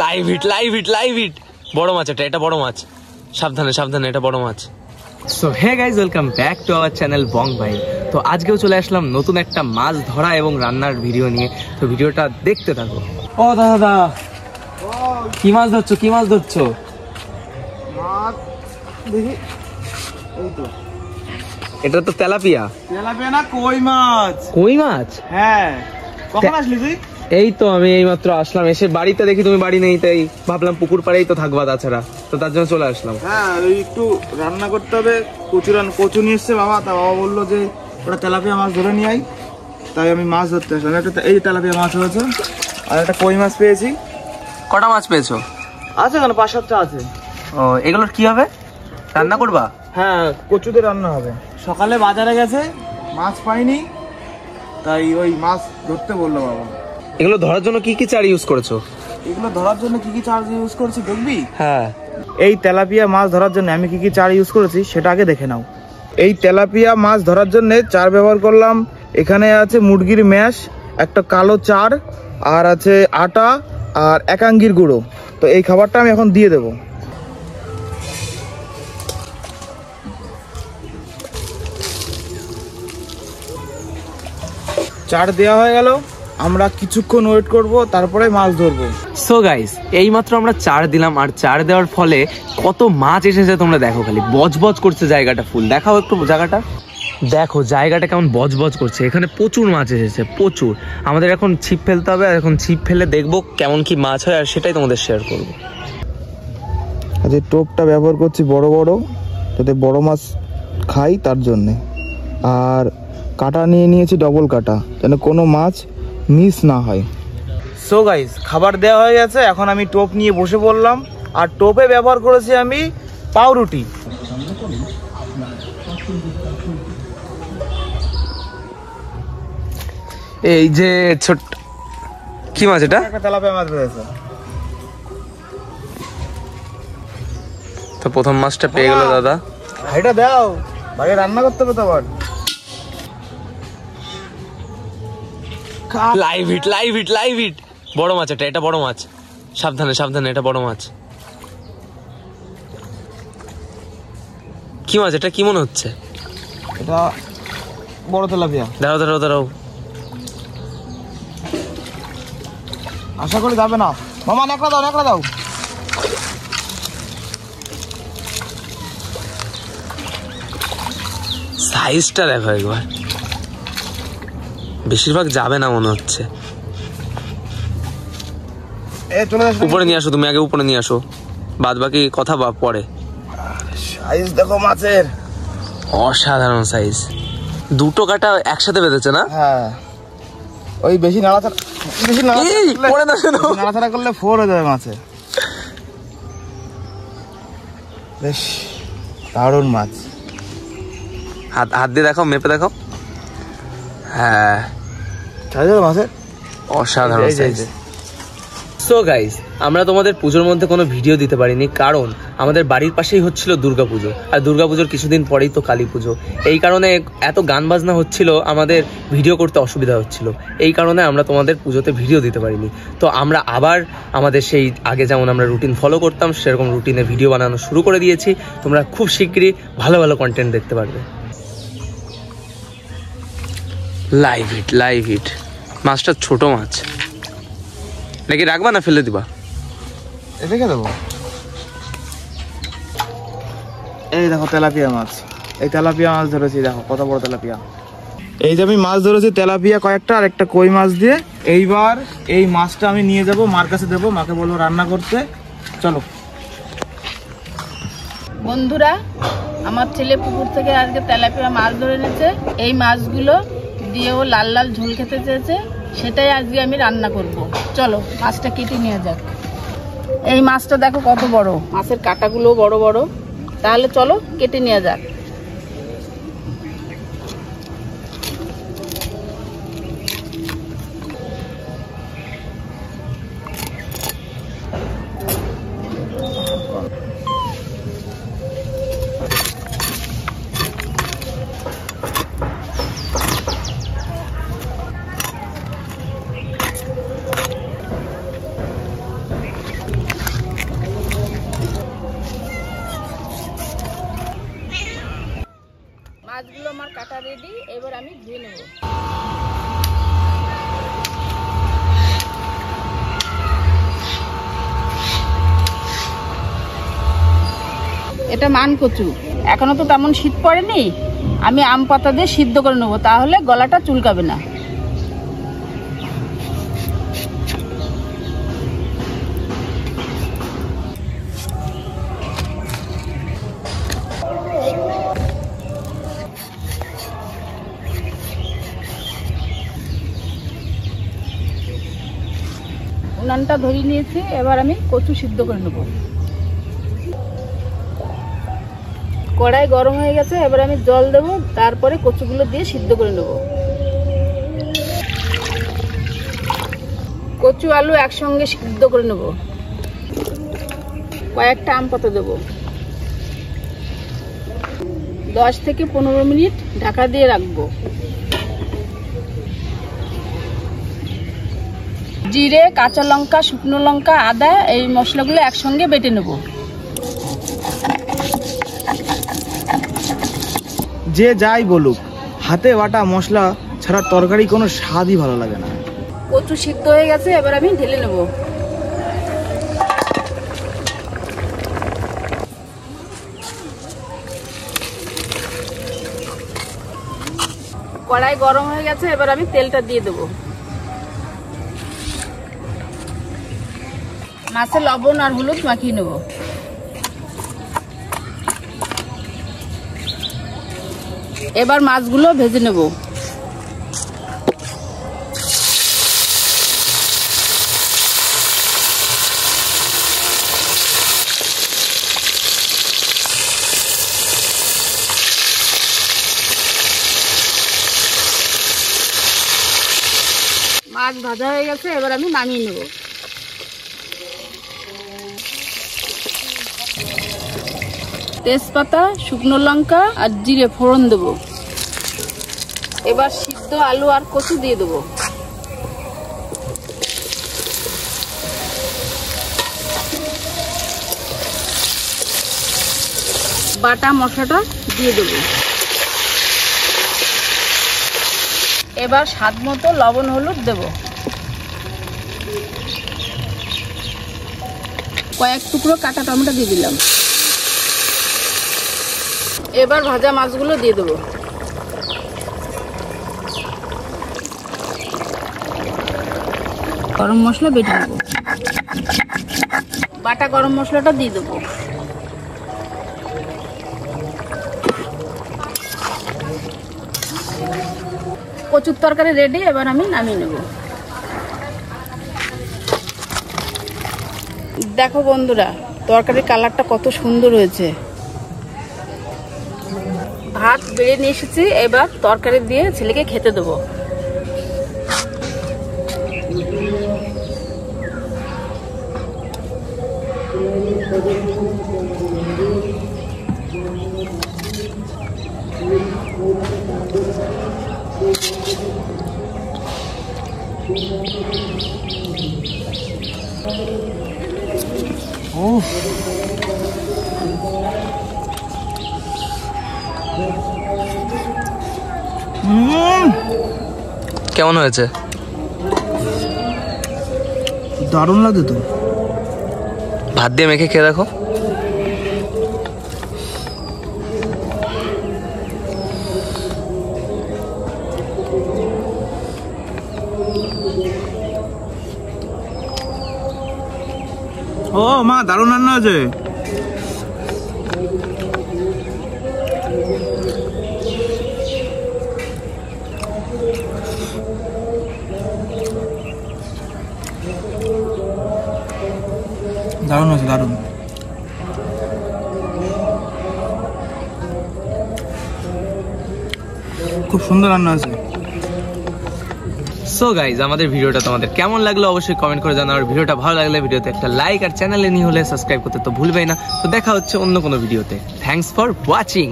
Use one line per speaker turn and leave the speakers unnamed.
Live hit live hit live hit. বড় মাছ এটা বড় মাছ, সাবধানে সাবধানে, এটা বড় মাছ। So hey guys, welcome back to our channel Bong Bhai. তো আজকেও চলে আসলাম নতুন একটা মাছ ধরা এবং রান্নার ভিডিও নিয়ে। তো ভিডিওটা দেখতে থাকো। ও দাদা, কি মাছ ধরছো? কি মাছ ধরছো?
মাছ দেখি, এই তো
এটা তো তেলাপিয়া।
তেলাপিয়া না, কই মাছ।
কই মাছ?
হ্যাঁ। কখন আসলি তুই?
এই তো আমি এইমাত্র আসলাম, এসে বাড়িতে দেখি তুমি বাড়ি নেই, তাই ভাবলাম পুকুর পাড়েই তো থাকবা, তাছাড়া তো তার জন্য চলে আসলাম।
হ্যাঁ, ওই একটু রান্না করতে হবে। কচু নিয়ে এসছে বাবা, তা বাবা বললো যে ওটা তেলাপিয়া মাছ ধরে নিয়ে আই, তাই আমি মাছ ধরতে আসলাম। একটা এই তেলাপিয়া মাছ হয়েছে, আর একটা কই মাছ পেয়েছি।
কটা মাছ পেয়েছো?
আছে কেন, 5-7টা আছে।
ও, এগুলোর কি হবে? রান্না করবা?
হ্যাঁ, কচুতে রান্না হবে। সকালে বাজারে গেছে, মাছ পাইনি, তাই ওই মাছ ধরতে বললো বাবা।
এগুলো ধরার জন্য কি কি চার ইউজ করেছো?
এগুলো ধরার জন্য কি কি চার্জ ইউজ করছি দেখবি?
হ্যাঁ,
এই তেলাপিয়া মাছ ধরার জন্য আমি কি কি চার ইউজ করেছি সেটা আগে দেখে নাও। এই তেলাপিয়া মাছ ধরার জন্য চার ব্যবহার করলাম। এখানে আছে মুরগির ম্যাশ, একটা কালো চার, আর আছে আটা আর একাঙ্গির গুঁড়ো। তো এই খাবারটা আমি এখন দিয়ে দেব। চার দেওয়া হয়ে গেল, আমরা কিছুক্ষণ ওয়েট করব, তারপরে মাছ ধরবো।
সো গাইস, এইমাত্র আমরা চার দিলাম, আর চার দেওয়ার ফলে কত মাছ এসেছে তোমরা দেখো, খালি বজবজ করছে জায়গাটা ফুল। দেখাও একটু জায়গাটা, দেখো জায়গাটা কেমন বজবজ করছে। এখানে প্রচুর মাছ এসেছে, প্রচুর। আমাদের এখন ছিপ ফেলতে হবে, আর এখন ছিপ ফেলে দেখবো কেমন কি মাছ হয়, আর সেটাই তোমাদের শেয়ার করবো।
আজ টোপটা ব্যবহার করছি বড় বড়, যাতে বড় মাছ খাই তার জন্যে। আর কাটা নিয়ে নিয়েছি ডবল কাটা, যেন কোনো মাছ মিস না হয়। সো গাইস, খাবার দেওয়া হয়ে গেছে, এখন আমি টোপ নিয়ে বসে পড়লাম। আর টোপে ব্যবহার করেছি আমি পাউরুটি।
এই যে ছোট কি মাছ এটা?
একটা তেলাপিয়া মাছ রয়েছে।
তো প্রথম মাছটা পেয়ে গেল দাদা।
এটা দাও, ভাই রান্না করতে হবে তো আবার।
Live hit live hit live hit. বড় মাছ এটা বড় মাছ, সাবধানে সাবধানে, এটা বড় মাছ। কি মাছ এটা? কি মনে হচ্ছে?
এটা বড় তেলাপিয়া।
দাঁড়াও দাঁড়াও দাঁড়াও,
আশা করি যাবে না। মামা নেকড়া দাও, নেকড়া দাও।
সাইজটা দেখো একবার, বেশিরভাগ যাবে না মনে হচ্ছে। উপরে নিয়ে আসো, তুমি আগে উপরে নিয়ে আসো, বাদ বাকি কথা পরে।
সাইজ দেখো মাছের,
অসাধারণ সাইজ। দুটো কাটা একসাথে বেঁধেছে না?
হ্যাঁ, ওই বেশি নাড়াচাড়া করলে ফোর হয়ে যাবে মাছে। বেশ দারুণ মাছ।
হাত দিয়ে দেখাও, মেপে দেখাও। হ্যাঁ,
মাছের
অসাধারণ সাইজ। সো গাইস, আমরা তোমাদের পুজোর মধ্যে কোনো ভিডিও দিতে পারিনি, কারণ আমাদের বাড়ির পাশেই হচ্ছিল দুর্গাপুজো, আর দুর্গাপুজোর কিছুদিন পরেই তো কালী পুজো। এই কারণে এত গান বাজনা হচ্ছিল, আমাদের ভিডিও করতে অসুবিধা হচ্ছিল। এই কারণে আমরা তোমাদের পুজোতে ভিডিও দিতে পারিনি। তো আমরা আবার আমাদের সেই আগে যেমন আমরা রুটিন ফলো করতাম, সেরকম রুটিনে ভিডিও বানানো শুরু করে দিয়েছি। তোমরা খুব শীঘ্রই ভালো ভালো কন্টেন্ট দেখতে পারবে। Live hit live hit. মাছটা ছোট মাছ নাকি, রাখবা না ফেলে দিবা?
রেখে দেবো। এই দেখো তেলাপিয়া মাছ, এই তেলাপিয়া মাছ ধরেছি, দেখো কত বড় তেলাপিয়া। এই যে আমি মাছ ধরেছি তেলাপিয়া কয়েকটা, আর একটা কই মাছ দিয়ে। এইবার এই মাছটা আমি নিয়ে যাব, মার কাছে দেবো, মাকে বলবো রান্না করতে। চলো
বন্ধুরা, আমার ছেলে পুকুর থেকে আজকে তেলাপিয়া মাছ ধরে এনেছে। এই মাছগুলো দিয়ে ও লাল লাল ঝোল খেতে চেয়েছে, সেটাই আজকে আমি রান্না করব। চলো মাছটা কেটে নিয়ে যাক। এই মাছটা দেখো কত বড়, মাছের কাঁটাগুলো বড় বড়। তাহলে চলো কেটে নিয়ে যাক। আমি ধুয়ে নেব। এটা মান কচু, এখনো তো তেমন শীত পড়েনি, আমি আম পাতা দিয়ে সিদ্ধ করে নেবো, তাহলে গলাটা চুলকাবে না। উনানটা ধরিয়ে নিয়েছি, এবার আমি কচু সিদ্ধ করে নেব। কড়াই গরম হয়ে গেছে, এবার আমি জল দেব, তারপরে কচুগুলো দিয়ে সিদ্ধ করে নেব। কচু আলু একসঙ্গে সিদ্ধ করে নেব। কয়েকটা আম পাতা দেব। 10 থেকে 15 মিনিট ঢাকা দিয়ে রাখবো। জিরে, কাঁচা লঙ্কা, শুকনো লঙ্কা, আদা, এই মশলাগুলো একসঙ্গে বেটে নেব।
যে যাই বলুক, হাতে বাটা মশলা ছাড়া তরকারি কোনো স্বাদই ভালো লাগে না।
কচু সিদ্ধ হয়ে গেছে, এবার আমি ঢেলে নেব। কড়াই গরম হয়ে গেছে, এবার আমি তেলটা দিয়ে দেবো। মাছে লবণ আর হলুদ মাখিয়ে নেব। এবার মাছগুলো ভেজে নেব। মাছ ভাজা হয়ে গেছে, এবার আমি নামিয়ে নেব। তেজপাতা, শুকনো লঙ্কা আর জিরে ফোড়ন দেব। এবার সিদ্ধ আলু আর কচু দিয়ে দেব। বাটা মশলাটা দিয়ে দেব। এবার স্বাদ মতো লবণ হলুদ দেব। কয়েক টুকরো কাটা টমেটো দিয়ে দিলাম। এবার ভাজা মাছগুলো দিয়ে দেবো। গরম মশলা বেটে নেব। বাটা গরম মশলাটা দিয়ে দেবো। কচুর তরকারি রেডি, এবার আমি নামিয়ে নেব। দেখো বন্ধুরা, তরকারির কালারটা কত সুন্দর হয়েছে। ভাত বেড়ে নিয়ে এসেছি, এবার তরকারি দিয়ে ছেলেকে খেতে দেবো।
কেমন হয়েছে?
দারুণ লাগে তো।
ভাত দিয়ে মেখে খেয়ে দেখো।
ও মা, দারুণ রান্না আছে। দারুণ আছে, দারুণ। খুব সুন্দর রান্না আছে।
সো গাইজ, আমাদের ভিডিওটা তোমাদের কেমন লাগলো অবশ্যই কমেন্ট করে জানাও। আর ভিডিওটা ভালো লাগলে ভিডিওতে একটা লাইক, আর চ্যানেলে নিয়ে হলে সাবস্ক্রাইব করতে তো ভুলবেই না। তো দেখা হচ্ছে অন্য কোনো ভিডিওতে। Thanks for watching.